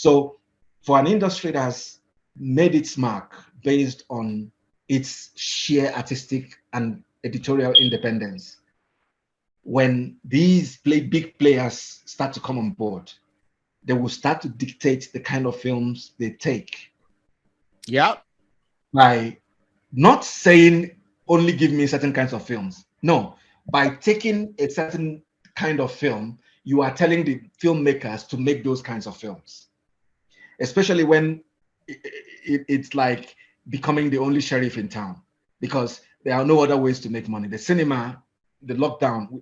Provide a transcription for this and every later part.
So for an industry that has made its mark based on its sheer artistic and editorial independence, when these big players start to come on board, they will start to dictate the kind of films they take. Yeah. By not saying only give me certain kinds of films. No, by taking a certain kind of film, you are telling the filmmakers to make those kinds of films. Especially when it's like becoming the only sheriff in town, because there are no other ways to make money. The cinema, the lockdown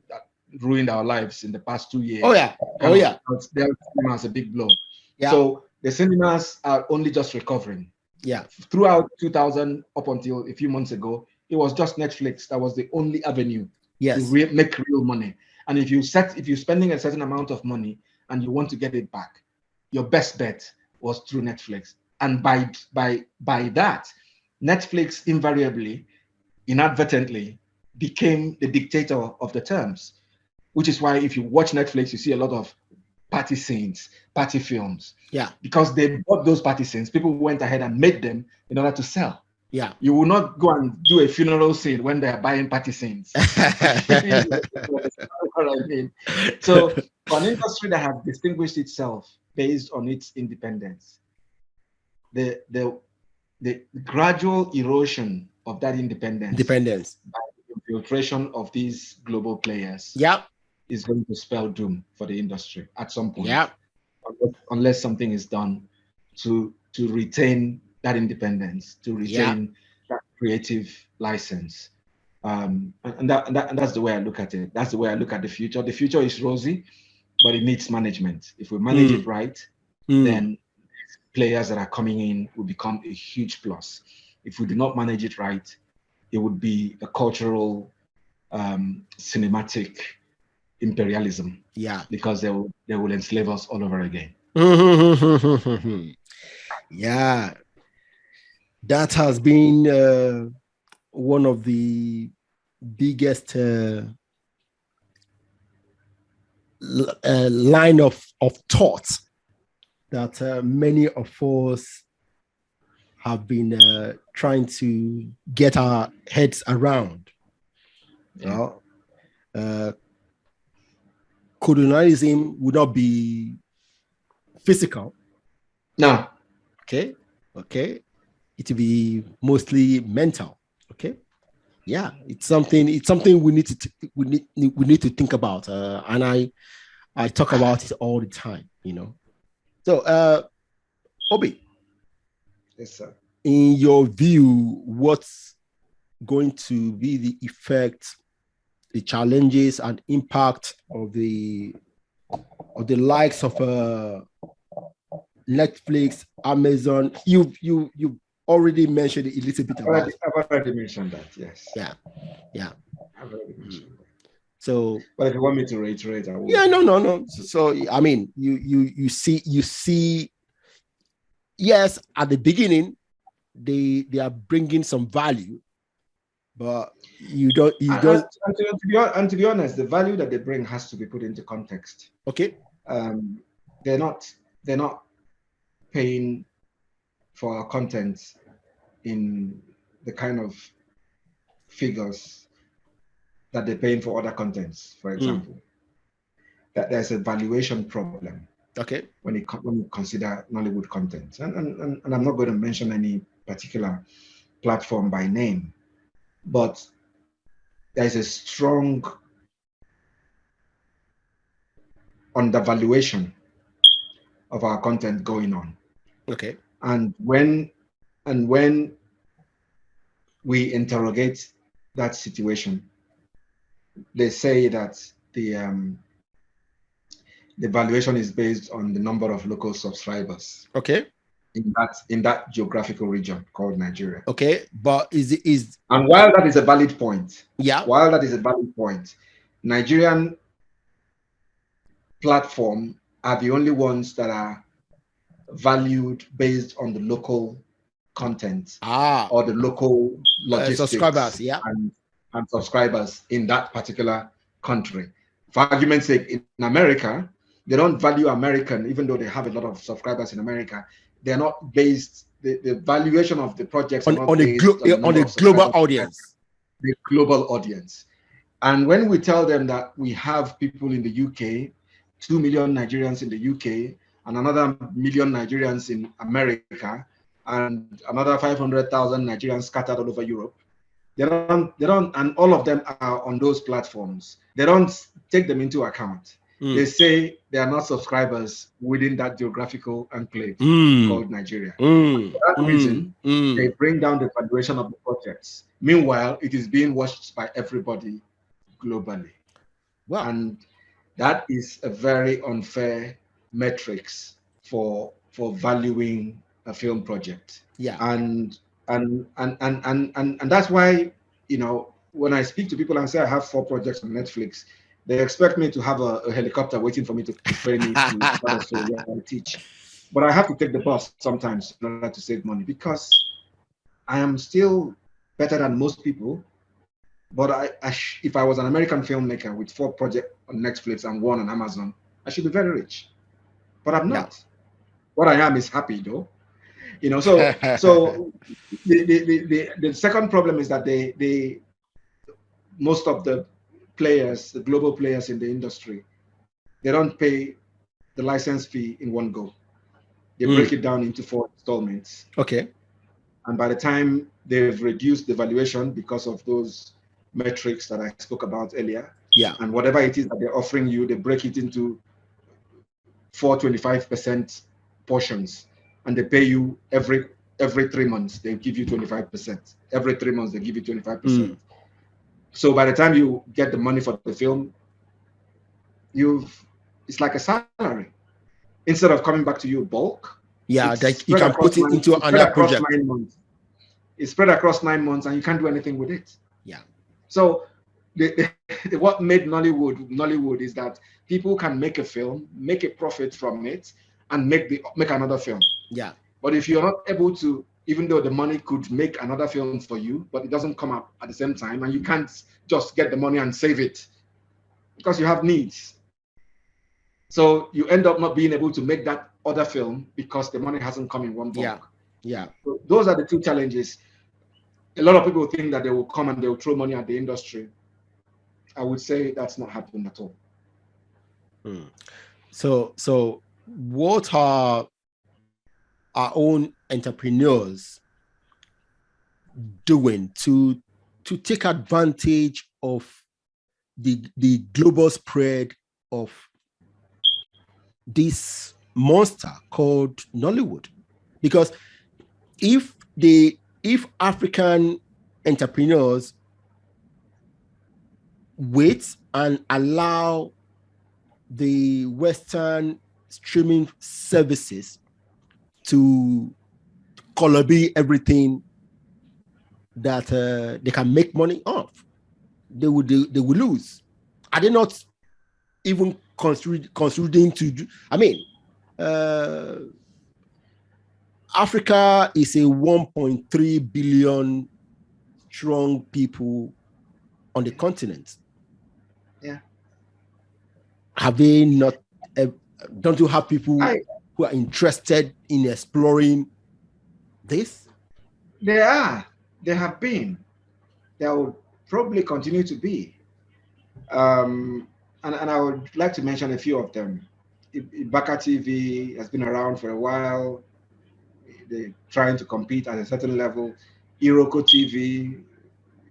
ruined our lives in the past 2 years. Oh yeah. Oh yeah. Their cinema has a big blow. Yeah. So the cinemas are only just recovering. Yeah. Throughout 2000 up until a few months ago, it was just Netflix that was the only avenue to make real money. And if you're spending a certain amount of money and you want to get it back, your best bet was through Netflix. And by that, Netflix invariably, inadvertently, became the dictator of the terms, which is why if you watch Netflix, you see a lot of party scenes, party films. Yeah. Because they bought those party scenes, people went ahead and made them in order to sell. Yeah. You will not go and do a funeral scene when they're buying party scenes. You know what I mean? So for an industry that has distinguished itself based on its independence, the gradual erosion of that independence by the infiltration of these global players is going to spell doom for the industry at some point. Yeah. Unless something is done to retain that independence, to retain that creative license. And that's the way I look at it. That's the way I look at the future. The future is rosy, but it needs management. If we manage it right, then players that are coming in will become a huge plus. If we do not manage it right, it would be a cultural, cinematic imperialism. Yeah. Because they will enslave us all over again. Yeah. That has been one of the biggest line of thought that many of us have been trying to get our heads around. Yeah. Colonialism would not be physical. No. Okay. It will be mostly mental. Okay. Yeah, it's something we need to think about. And I talk about it all the time, you know. So Obi. Yes, sir. In your view, what's going to be the effect, the challenges and impact of the likes of Netflix, Amazon? You've already mentioned it a little bit about. I've already mentioned that. Yes. Yeah. I've already mentioned that. So, but if you want me to reiterate, I will. Yeah, no. So I mean, you see. Yes, at the beginning, they are bringing some value, but you don't. And to be honest, the value that they bring has to be put into context. Okay. They're not paying for our content in the kind of figures that they're paying for other contents. For example, that there's a valuation problem. Okay. When you consider Nollywood content, and I'm not going to mention any particular platform by name, but there's a strong undervaluation of our content going on. Okay. And when we interrogate that situation, they say that the valuation is based on the number of local subscribers. Okay. In that geographical region called Nigeria. Okay, but is and while that is a valid point, yeah, Nigerian platform are the only ones that are valued based on the local content or the local logistics subscribers, and subscribers in that particular country. For argument's sake, in America, They don't value American, even though they have a lot of subscribers in America. They're not based, the valuation of the projects are not based on the number of global audience. The global audience. And when we tell them that we have people in the UK, 2 million Nigerians in the UK, and another million Nigerians in America, and another 500,000 Nigerians scattered all over Europe, they don't, and all of them are on those platforms. They don't take them into account. They say they are not subscribers within that geographical enclave called Nigeria. For that reason, they bring down the valuation of the projects. Meanwhile, it is being watched by everybody globally. Wow. And that is a very unfair metrics for valuing a film project. Yeah. And that's why, you know, when I speak to people and say I have 4 projects on Netflix, they expect me to have a helicopter waiting for me to pay me to start a film where I teach. But I have to take the bus sometimes in order to save money, because I am still better than most people. But if I was an American filmmaker with 4 projects on Netflix and 1 on Amazon, I should be very rich. But I'm not. What I am is happy, though. You know, so the second problem is that most of the players, the global players in the industry, they don't pay the license fee in one go. They break it down into 4 installments. Okay. And by the time they've reduced the valuation because of those metrics that I spoke about earlier, and whatever it is that they're offering you, they break it into 4.25% portions, and they pay you every 3 months. They give you 25%. Every 3 months they give you 25%. So by the time you get the money for the film, it's like a salary. Instead of coming back to you bulk, you can put it into another project. 9 months. It's spread across 9 months, and you can't do anything with it. Yeah. So what made Nollywood is that people can make a film, make a profit from it, and make another film. Yeah. But if you're not able to, even though the money could make another film for you, but it doesn't come up at the same time, and you can't just get the money and save it because you have needs. So you end up not being able to make that other film because the money hasn't come in one bulk. Yeah. So those are the 2 challenges. A lot of people think that they will come and they will throw money at the industry. I would say that's not happened at all. So what are our own entrepreneurs doing to take advantage of the global spread of this monster called Nollywood? Because if African entrepreneurs wait and allow the Western streaming services to collabate everything that they can make money off, they will lose. Are they not even considering to do? I mean, Africa is a 1.3 billion strong people on the continent. Yeah. Have they not? Don't you have people who are interested in exploring this? They are. They have been. There will probably continue to be. And I would like to mention a few of them. Baka TV has been around for a while. They're trying to compete at a certain level. Iroko TV,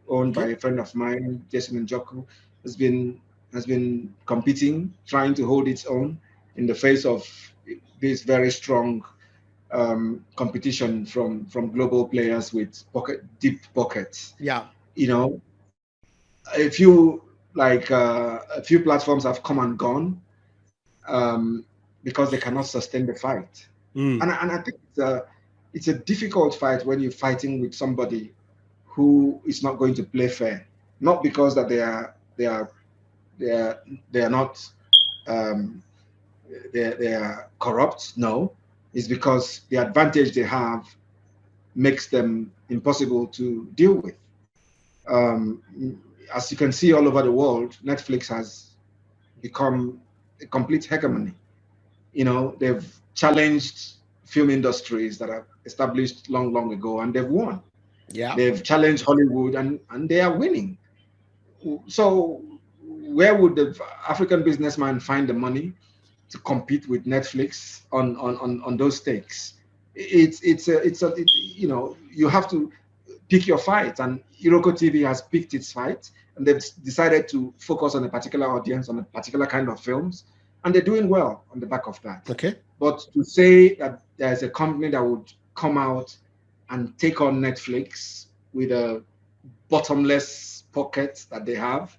owned by a friend of mine, Jason Njoku, has been competing, trying to hold its own in the face of this very strong competition from global players with deep pockets. Yeah, you know, a few platforms have come and gone because they cannot sustain the fight. And I think it's a difficult fight when you're fighting with somebody who is not going to play fair. Not because that they are not they are corrupt. No, it's because the advantage they have makes them impossible to deal with. As you can see all over the world, Netflix has become a complete hegemony. they've challenged film industries that are established long ago, and they've won. Yeah. They've challenged Hollywood, and they are winning. So where would the African businessman find the money to compete with Netflix on those stakes? You have to pick your fight, and Iroko TV has picked its fight, and they've decided to focus on a particular audience, on a particular kind of films, and they're doing well on the back of that. Okay. But to say that there's a company that would come out and take on Netflix with a bottomless pocket that they have,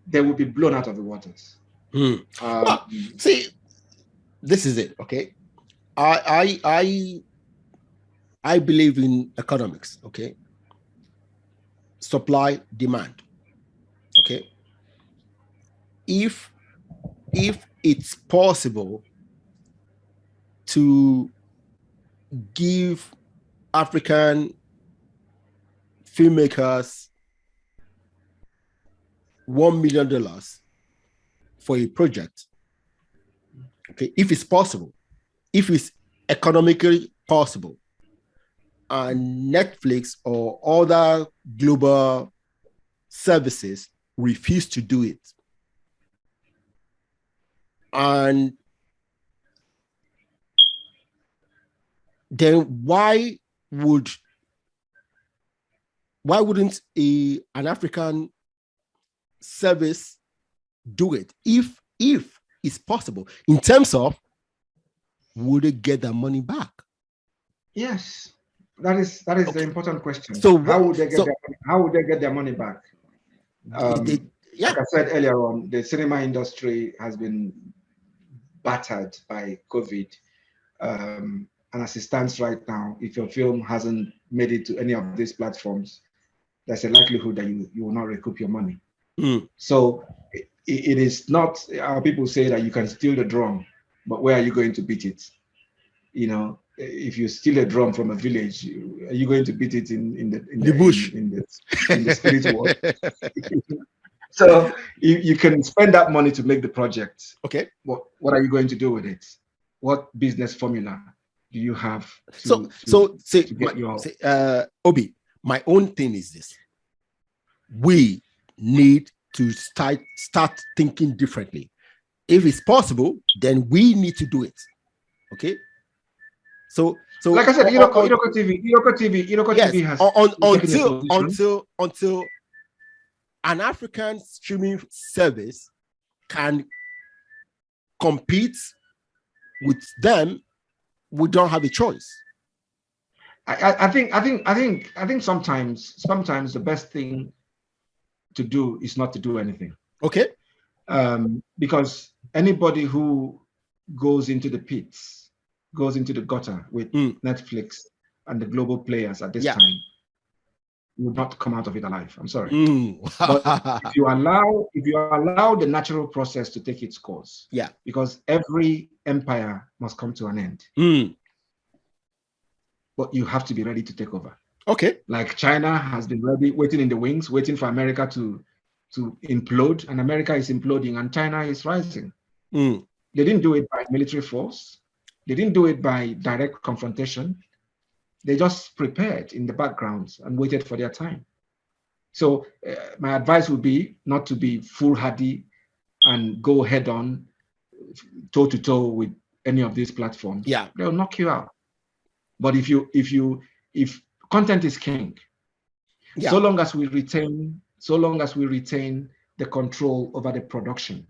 they will be blown out of the waters. Well, see, this is it. Okay, I believe in economics. Okay, supply, demand. Okay, if it's possible to give African filmmakers $1 million for a project, okay, if it's possible, if it's economically possible, and Netflix or other global services refuse to do it, and then why wouldn't an African service do it if it's possible, in terms of would they get their money back? Yes, that is Okay. the important question. So how would they get their money back? Yeah. Like I said earlier on, the cinema industry has been battered by COVID, and as it stands right now, if your film hasn't made it to any of these platforms, there's a likelihood that you will not recoup your money. So it is not, our people say that you can steal the drum, but where are you going to beat it? If you steal a drum from a village, are you going to beat it in the bush, in the spirit world? So you can spend that money to make the project. Okay. What are you going to do with it? What business formula do you have Obi, my own thing is this. We need to start thinking differently. If it's possible, then we need to do it. Okay. So like I said, Iroko TV has until an African streaming service can compete with them, we don't have a choice. I think sometimes the best thing to do is not to do anything. Okay. Because anybody who goes into the pits, goes into the gutter with Netflix and the global players at this time, would not come out of it alive. I'm sorry. But if you allow the natural process to take its course, because every empire must come to an end. But you have to be ready to take over. Okay. Like China has been ready, waiting in the wings, waiting for America to implode, and America is imploding and China is rising. They didn't do it by military force. They didn't do it by direct confrontation. They just prepared in the background and waited for their time. So my advice would be not to be foolhardy and go head on, toe to toe with any of these platforms. Yeah, they'll knock you out. But if content is king, so long as we retain the control over the production,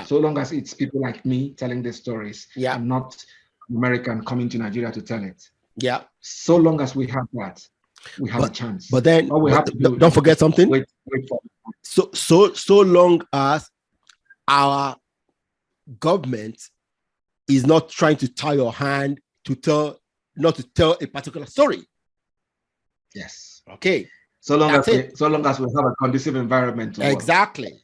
so long as it's people like me telling the stories, and not American coming to Nigeria to tell it. Yeah. So long as we have that, we have a chance. But then all we have to do don't forget something. Wait for so long as our government is not trying to tie your hand not to tell a particular story. Yes. Okay. So long as we have a conducive environment to exactly. work.